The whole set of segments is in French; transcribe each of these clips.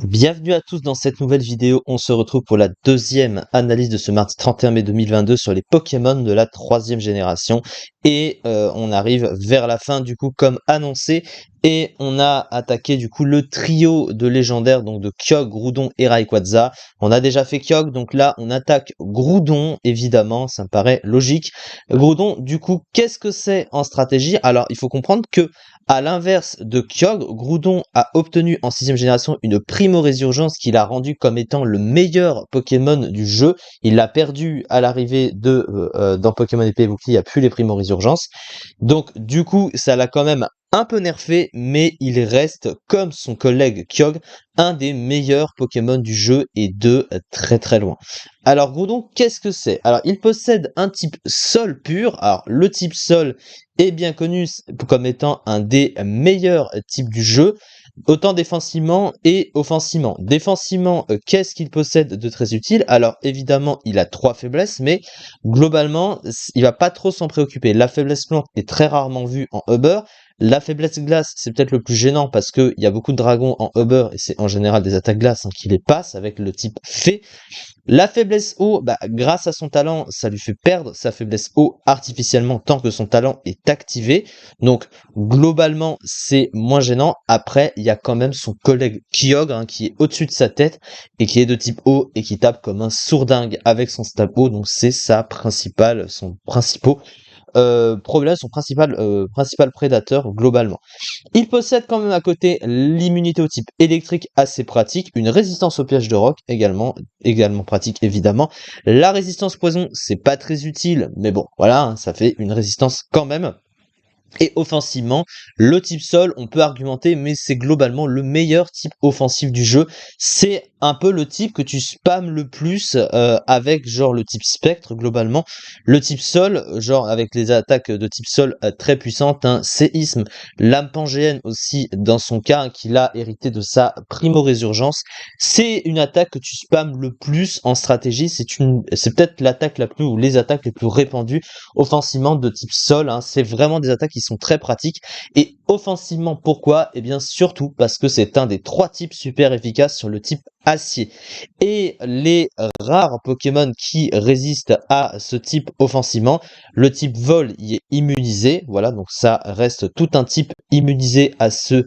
Bienvenue à tous dans cette nouvelle vidéo. On se retrouve pour la deuxième analyse de ce mardi 31 mai 2022 sur les Pokémon de la troisième génération. Et on arrive vers la fin du coup comme annoncé. Et on a attaqué du coup le trio de légendaires, donc de Kyogre, Groudon et Rayquaza. On a déjà fait Kyogre, donc là on attaque Groudon, évidemment, ça me paraît logique. Groudon, du coup, qu'est-ce que c'est en stratégie? Alors il faut comprendre que à l'inverse de Kyogre, Groudon a obtenu en 6ème génération une Primo-Résurgence qui l'a rendu comme étant le meilleur Pokémon du jeu. Il l'a perdu à l'arrivée dans Pokémon Épée et Bouclier, il n'y a plus les Primo-Résurgences. Donc du coup, ça l'a quand même un peu nerfé, mais il reste, comme son collègue Kyogre, un des meilleurs Pokémon du jeu et de très très loin. Alors Groudon, qu'est-ce que c'est? Alors il possède un type Sol pur. Alors le type Sol est bien connu comme étant un des meilleurs types du jeu, autant défensivement et offensivement. Défensivement, qu'est-ce qu'il possède de très utile? Alors évidemment, il a 3 faiblesses, mais globalement, il va pas trop s'en préoccuper. La faiblesse plante est très rarement vue en Uber. La faiblesse glace, c'est peut-être le plus gênant parce qu'il y a beaucoup de dragons en Uber et c'est en général des attaques glace qui les passent avec le type fée. La faiblesse eau, grâce à son talent, ça lui fait perdre sa faiblesse eau artificiellement tant que son talent est activé. Donc globalement, c'est moins gênant. Après, il y a quand même son collègue Kyogre qui est au-dessus de sa tête et qui est de type eau et qui tape comme un sourdingue avec son stab eau. Donc c'est son principal problème, son principal prédateur globalement. Il possède quand même à côté l'immunité au type électrique assez pratique, une résistance au piège de roc également pratique évidemment. La résistance poison, c'est pas très utile, mais bon, voilà, ça fait une résistance quand même. Et offensivement, le type sol, on peut argumenter, mais c'est globalement le meilleur type offensif du jeu. C'est un peu le type que tu spammes le plus avec genre le type spectre globalement. Le type sol, genre avec les attaques de type sol très puissantes, séisme, lame pangéenne aussi dans son cas, qu'il a hérité de sa primo-résurgence. C'est une attaque que tu spammes le plus en stratégie. C'est peut-être l'attaque la plus ou les attaques les plus répandues offensivement de type sol. C'est vraiment des attaques qui sont très pratiques. Et offensivement, pourquoi? Eh bien surtout parce que c'est un des 3 types super efficaces sur le type acier. Et les rares Pokémon qui résistent à ce type offensivement, le type vol y est immunisé. Voilà, donc ça reste tout un type immunisé à ce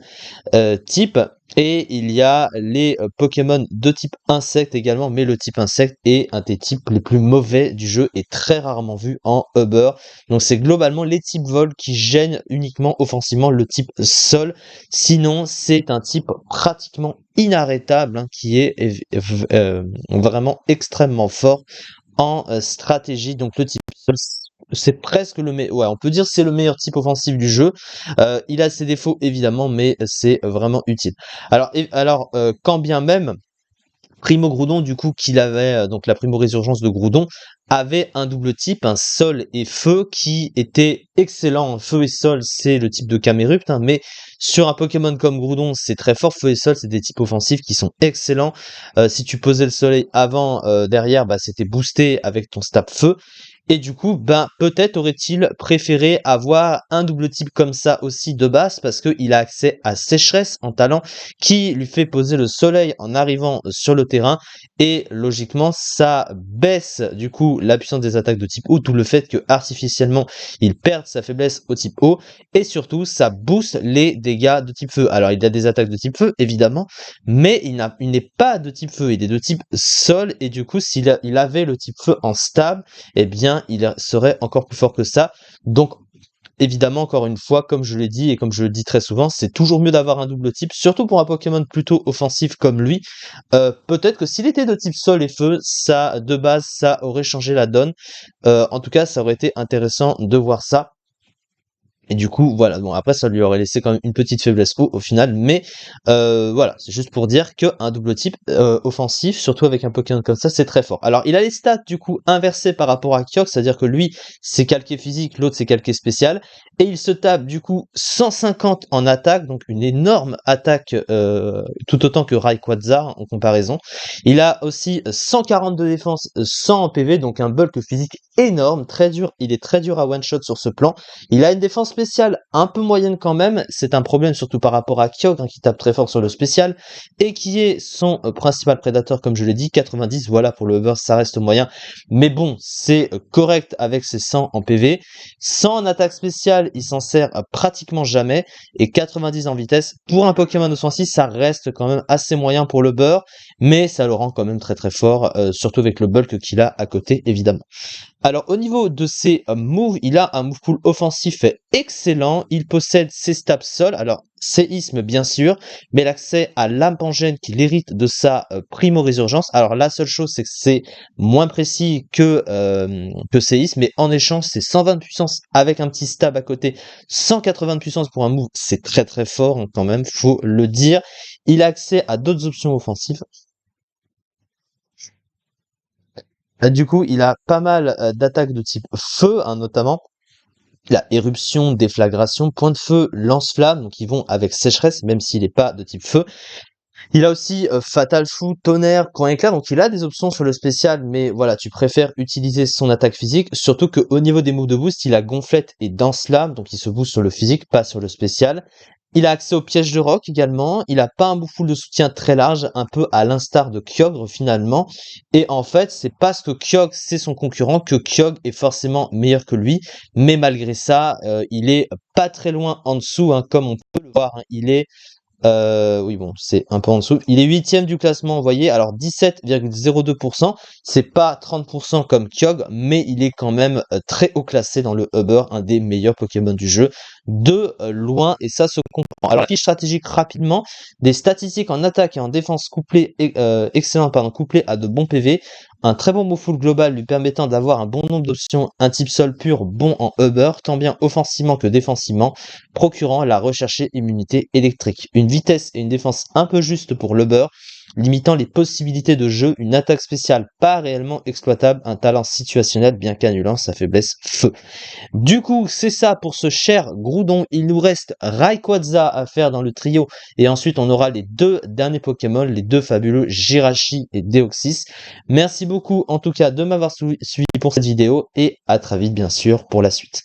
type. Et il y a les Pokémon de type insecte également, mais le type insecte est un des types les plus mauvais du jeu et très rarement vu en Uber. Donc c'est globalement les types vol qui gênent uniquement offensivement le type sol. Sinon, c'est un type pratiquement inarrêtable qui est vraiment extrêmement fort en stratégie. Donc le type sol, c'est presque ouais, on peut dire que c'est le meilleur type offensif du jeu. Il a ses défauts évidemment, mais c'est vraiment utile. Alors, quand bien même Primo Groudon, du coup, qu'il avait, donc la Primo Résurgence de Groudon, avait un double type, un sol et feu, qui était excellent. Feu et sol, c'est le type de Camerupt, mais sur un Pokémon comme Groudon, c'est très fort. Feu et sol, c'est des types offensifs qui sont excellents. Si tu posais le soleil avant, derrière, c'était boosté avec ton stab feu. Et du coup, peut-être aurait-il préféré avoir un double type comme ça aussi de base, parce qu'il a accès à sécheresse en talent, qui lui fait poser le soleil en arrivant sur le terrain, et logiquement, ça baisse du coup la puissance des attaques de type eau, d'où le fait que artificiellement, il perde sa faiblesse au type eau, et surtout, ça booste les dégâts de type feu. Alors, il y a des attaques de type feu, évidemment, mais il n'est pas de type feu, il est de type sol, et du coup, il avait le type feu en stable, eh bien, il serait encore plus fort que ça. Donc, évidemment, encore une fois, comme je l'ai dit et comme je le dis très souvent, c'est toujours mieux d'avoir un double type, surtout pour un Pokémon plutôt offensif comme lui. Peut-être que s'il était de type sol et feu, ça, de base, ça aurait changé la donne. En tout cas, ça aurait été intéressant de voir ça. Et du coup, voilà, bon après ça lui aurait laissé quand même une petite faiblesse au final, mais voilà, c'est juste pour dire qu'un double type offensif, surtout avec un Pokémon comme ça, c'est très fort. Alors il a les stats du coup inversées par rapport à Kyogre, c'est-à-dire que lui c'est calqué physique, l'autre c'est calqué spécial, et il se tape du coup 150 en attaque, donc une énorme attaque tout autant que Rayquaza en comparaison. Il a aussi 140 de défense, 100 en PV, donc un bulk physique énorme, très dur, il est très dur à one-shot sur ce plan. Il a une défense spéciale un peu moyenne quand même, c'est un problème surtout par rapport à Kyogre, hein, qui tape très fort sur le spécial, et qui est son principal prédateur, comme je l'ai dit, 90, voilà, pour le Hover, ça reste moyen. Mais bon, c'est correct avec ses 100 en PV. 100 en attaque spéciale, il s'en sert pratiquement jamais, et 90 en vitesse. Pour un Pokémon de 106, ça reste quand même assez moyen pour le beurre, mais ça le rend quand même très très fort, surtout avec le bulk qu'il a à côté, évidemment. Alors au niveau de ses moves, il a un move pool offensif excellent, il possède ses stabs sol, alors séisme bien sûr, mais l'accès à l'âme pangène qu'il hérite de sa primo résurgence. Alors la seule chose c'est que c'est moins précis que séisme, mais en échange c'est 120 de puissance avec un petit stab à côté, 180 de puissance pour un move, c'est très très fort, hein, quand même, faut le dire. Il a accès à d'autres options offensives. Du coup, il a pas mal d'attaques de type feu, hein, notamment. Il a éruption, déflagration, point de feu, lance-flamme, donc ils vont avec sécheresse, même s'il n'est pas de type feu. Il a aussi Fatal Fou, tonnerre, coin éclair, donc il a des options sur le spécial, mais voilà, tu préfères utiliser son attaque physique, surtout qu'au niveau des moves de boost, il a gonflette et danse lame, donc il se booste sur le physique, pas sur le spécial. Il a accès au piège de roc également, il a pas un bouffule de soutien très large, un peu à l'instar de Kyogre finalement, et en fait c'est parce que Kyogre c'est son concurrent que Kyogre est forcément meilleur que lui, mais malgré ça, il est pas très loin en dessous, hein, comme on peut le voir, hein, il est oui, bon, c'est un peu en dessous. Il est 8e du classement, vous voyez. Alors, 17,02%. C'est pas 30% comme Kyogre, mais il est quand même très haut classé dans le Uber, un des meilleurs Pokémon du jeu. De loin, et ça se comprend. Alors, fiche stratégique rapidement. Des statistiques en attaque et en défense couplées, excellentes, pardon, couplées à de bons PV. Un très bon move full global lui permettant d'avoir un bon nombre d'options, un type sol pur bon en Uber, tant bien offensivement que défensivement, procurant la recherchée immunité électrique. Une vitesse et une défense un peu juste pour l'Uber, limitant les possibilités de jeu, une attaque spéciale pas réellement exploitable, un talent situationnel bien qu'annulant sa faiblesse feu. Du coup, c'est ça pour ce cher Groudon. Il nous reste Rayquaza à faire dans le trio. Et ensuite, on aura les deux derniers Pokémon, les deux fabuleux Jirachi et Deoxys. Merci beaucoup en tout cas de m'avoir suivi pour cette vidéo. Et à très vite bien sûr pour la suite.